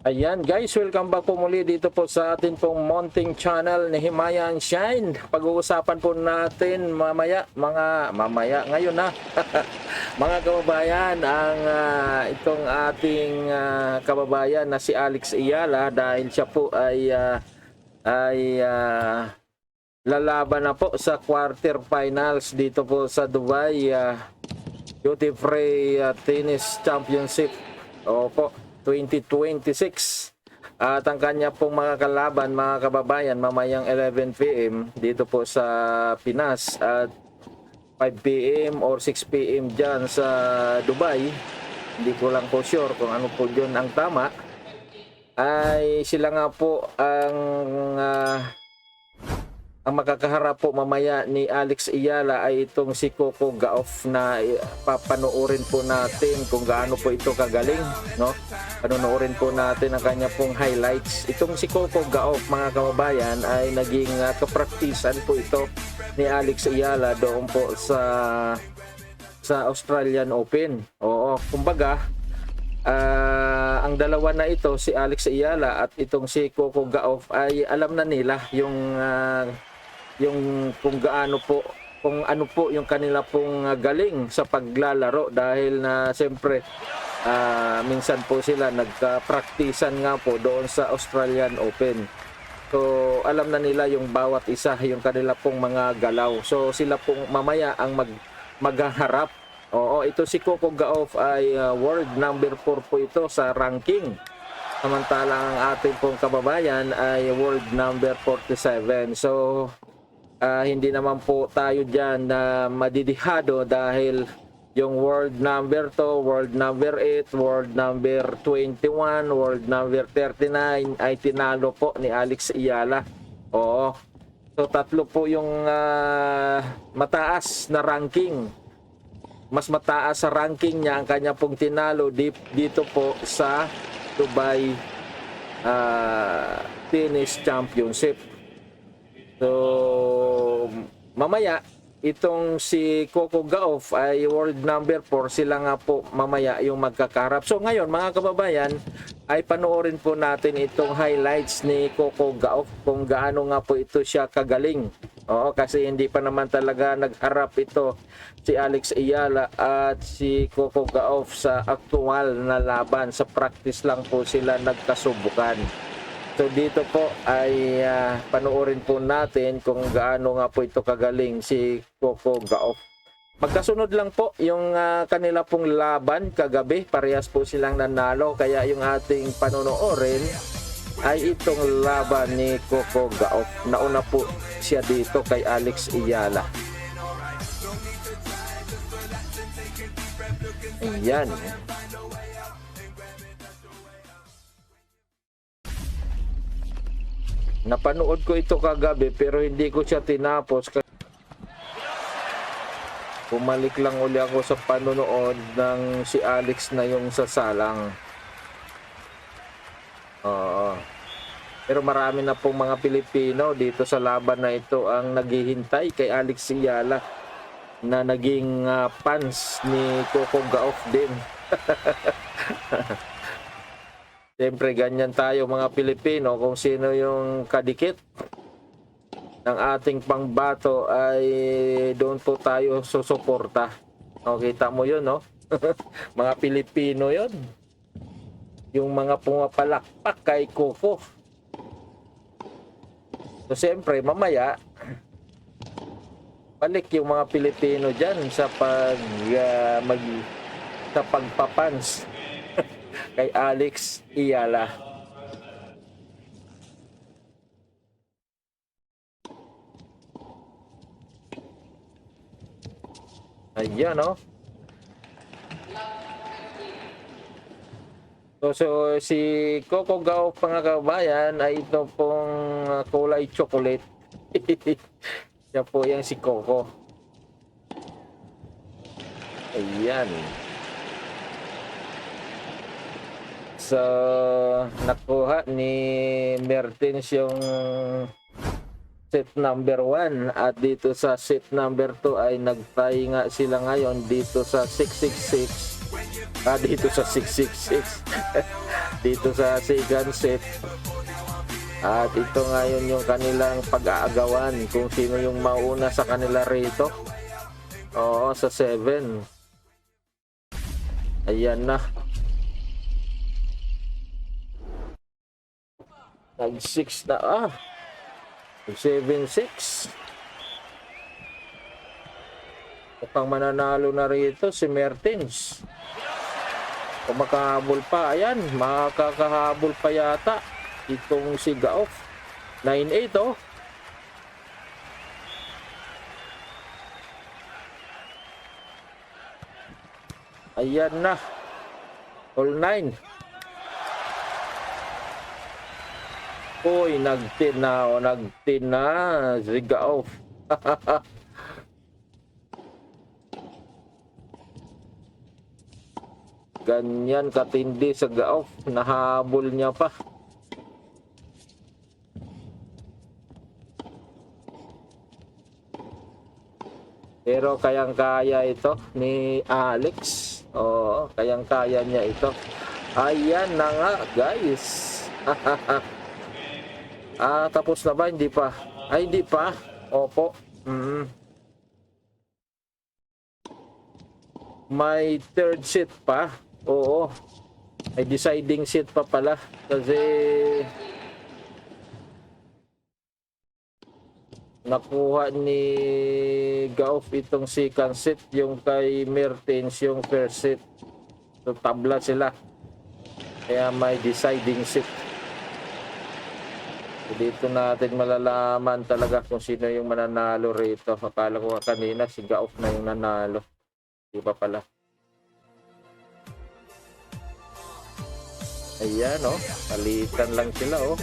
Ayan guys, welcome back po muli dito po sa atin pong Mounting Channel ni Himayan Shine. Pag-uusapan po natin ngayon na mga kababayan ang itong ating kababayan na si Alex Ayala dahil siya po ay lalaban na po sa quarterfinals dito po sa Dubai Duty Free Tennis Championship. Opo. 2026 at ang kanya pong mga kalaban, mga kababayan, mamayang 11 PM dito po sa Pinas at 5 PM or 6 PM dyan sa Dubai, hindi ko lang po sure kung ano po yun ang tama, ay sila nga po ang makakaharap po mamaya ni Alex Ayala ay itong si Coco Gauff na papanoorin po natin kung gaano po ito kagaling, no? Panoorin po natin ang kanya pong highlights. Itong si Coco Gauff, mga kababayan, ay naging kapraktisan po ito ni Alex Ayala doon po sa Australian Open. Oo, kumbaga ang dalawa na ito, si Alex Ayala at itong si Coco Gauff, ay alam na nila yung kung ano po yung kanila pong galing sa paglalaro dahil na siyempre minsan po sila nagka-praktisan nga po doon sa Australian Open. So alam na nila yung bawat isa, yung kanila pong mga galaw. So sila pong mamaya ang maghaharap. Oo, ito si Coco Gauff ay world number 4 po ito sa ranking. Samantalang ang ating pong kababayan ay world number 47. So hindi naman po tayo dyan na madidihado dahil yung world number 2, world number 8, world number 21, world number 39 ay tinalo po ni Alex Ayala. Oo. So tatlo po yung mataas na ranking. Mas mataas sa ranking niya ang kanya pong tinalo dito po sa Dubai Tennis Championship. So mamaya itong si Coco Gauff ay world number 4, sila nga po mamaya yung magkakarap. So ngayon mga kababayan, ay panoorin po natin itong highlights ni Coco Gauff kung gaano nga po ito siya kagaling. Oo, kasi hindi pa naman talaga nagharap ito si Alex Ayala at si Coco Gauff sa aktual na laban. Sa practice lang po sila nagkasubukan. So dito po ay panoorin po natin kung gaano nga po ito kagaling si Coco Gauff. Magkasunod lang po yung kanila pong laban kagabi. Parehas po silang nanalo. Kaya yung ating panonoorin ay itong laban ni Coco Gauff. Nauna po siya dito kay Alex Ayala. Ayan. Napanood ko ito kagabi pero hindi ko siya tinapos. Bumalik lang uli ako sa panonood ng si Alex na yung sasalang. Pero marami na pong mga Pilipino dito sa laban na ito ang naghihintay kay Alex Ayala na naging fans ni Coco Gauff din. Siyempre ganyan tayo mga Pilipino, kung sino yung kadikit ng ating pangbato ay doon po tayo susuporta. O, kita mo yun, no? Mga Pilipino yun. Yung mga pumapalakpak kay Coco. So siyempre mamaya balik yung mga Pilipino dyan sa pagpapans kay Alex Ayala. Ayan, no? So si Coco Gauff, mga kabayan, ay ito pong kulay chocolate. Yan po yung si Coco. Ayan. So nakuha ni Mertens yung set number 1 at dito sa set number 2 ay nagtay nga sila ngayon dito sa 666 dito sa 666 dito sa second set. At ito ngayon yung kanilang pag-aagawan kung sino yung mauna sa kanila rito. Oo, sa 7. Ayan na. Nag-6 na. Nag-7-6. Mukhang mananalo na rito si Mertens. Kung makahabol pa, ayan, makakahabol pa yata itong si Gaof. 9-8 oh. Ayan na. All 9. Uy, nag-10 na si Gaof. Ganyan katindi sa Gaof, nahabol niya pa. Pero kayang-kaya ito ni Alex. Oo, kayang-kaya niya ito. Ayan na nga, guys. Tapos na ba? Hindi pa. Ay, hindi pa. Opo. May third set pa. Oo. May deciding set pa pala. Kasi nakuha ni Gaof itong second set. Yung kay Mertens yung first set. So tabla sila. Kaya may deciding set. So, dito natin malalaman talaga kung sino yung mananalo rito. Akala ko kanina si Gaof na yung nanalo. Di ba pala? Ayan oh, palitan lang sila oh.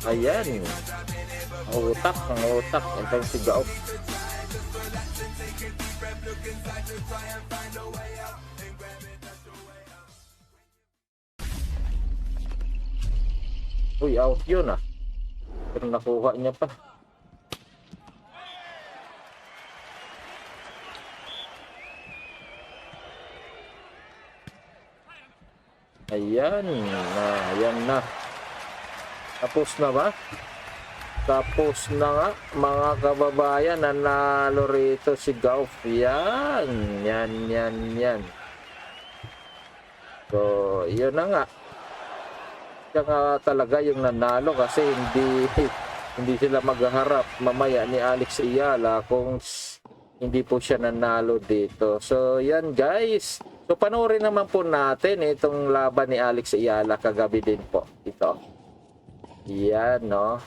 Ayan. Ang utak. Itong si Gaof. Uy, out yun ah. Pero nakuha niya pa. Ayan na. Tapos na ba? Tapos na nga mga kababayan, nanalo rito si Gaof. Yan. So, yun na nga. Siya nga talaga yung nanalo kasi hindi sila maghaharap mamaya ni Alex Ayala kung hindi po siya nanalo dito. So, yan guys. So, panoorin naman po natin itong laban ni Alex Ayala kagabi din po. Ito. Yan, no?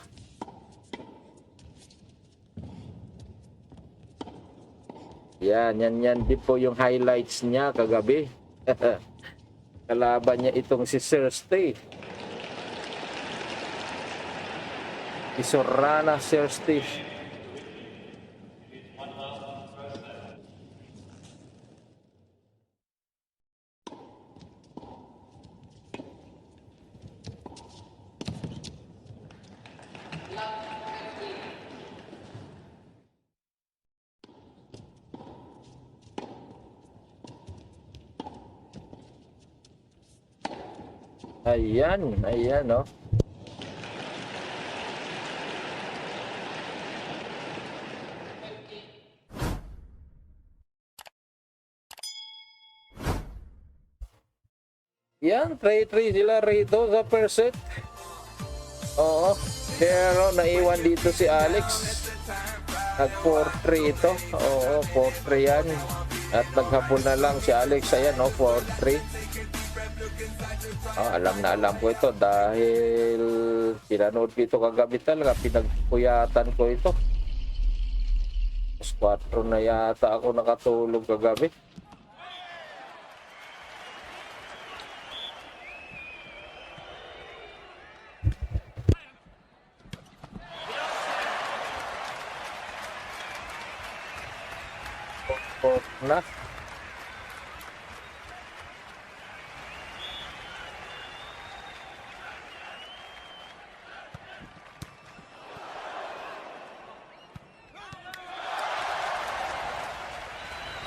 Yan din po yung highlights niya kagabi. Kalaban niya itong si Cersei. Si Sorana Cersei. Ayan, no? Yan, 3-3 sila rito sa first set. Oo, pero naiwan dito si Alex. Nag 4-3 ito. Oo, 4-3 yan. At naghabol na lang si Alex. Ayan, no? 4-3. Alam na alam ko ito dahil pinanood ko ito kagabi talaga. Pinagpuyatan ko ito. 4 na yata ako nakatulog kagabi. Na.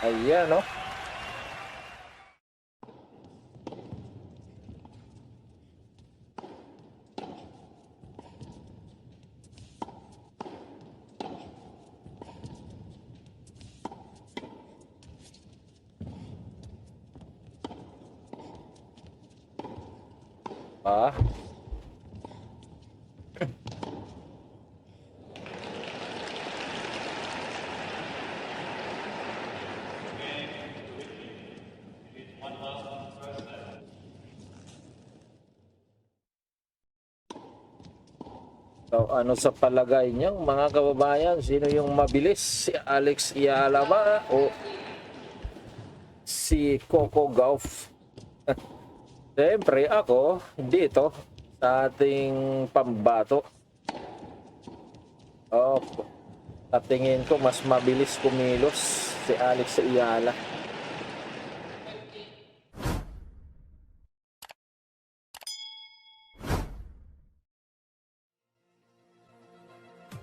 Ayan, no? Ah. So, ano sa palagay niyo, mga kababayan? Sino yung mabilis? Si Alex Ayala ba o si Coco Gauff? Siyempre ako, dito, sa ating pambato. Oh, sa tingin ko, mas mabilis kumilos si Alex Ayala.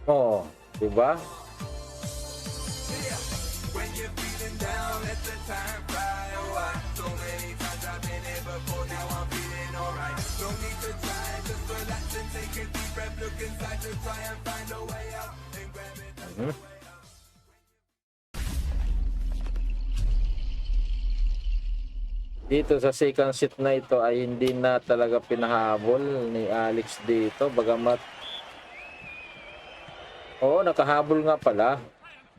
Oh, di ba? Dito sa second set na ito ay hindi na talaga pinahabol ni Alex dito, bagamat nakahabol nga pala.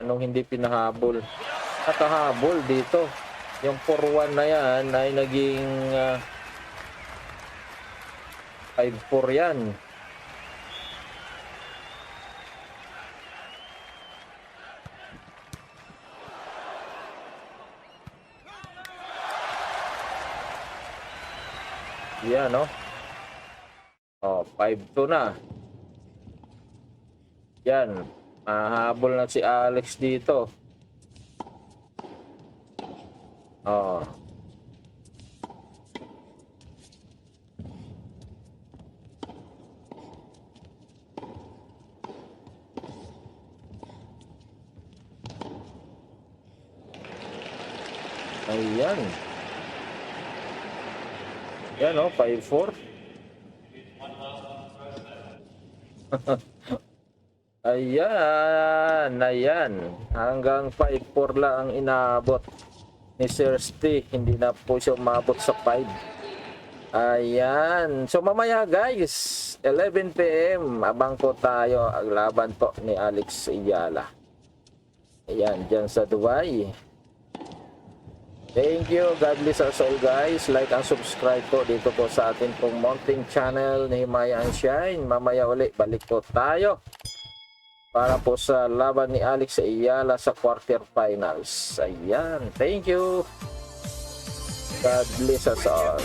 Anong hindi pinahabol? Nakahabol dito. Yung 4-1 na yan ay naging 5-4 yan. Yan, no? 5-2 na. Yan. Mahabol na si Alex dito. Ayan. Yan, 5-4. Ayan. Hanggang 5-4 lang ang inaabot ni Sir Steve. Hindi na po siya umabot sa 5. Ayan. So mamaya guys, 11 PM, abang po tayo ang laban po ni Alex Ayala. Ayan, dyan sa Dubai. Thank you. God bless us all guys. Like and subscribe po dito po sa ating pong mounting channel ni Himaya and Shine. Mamaya uli, balik po tayo para po sa laban ni Alex Ayala sa quarterfinals. Ayan. Thank you. God bless us all.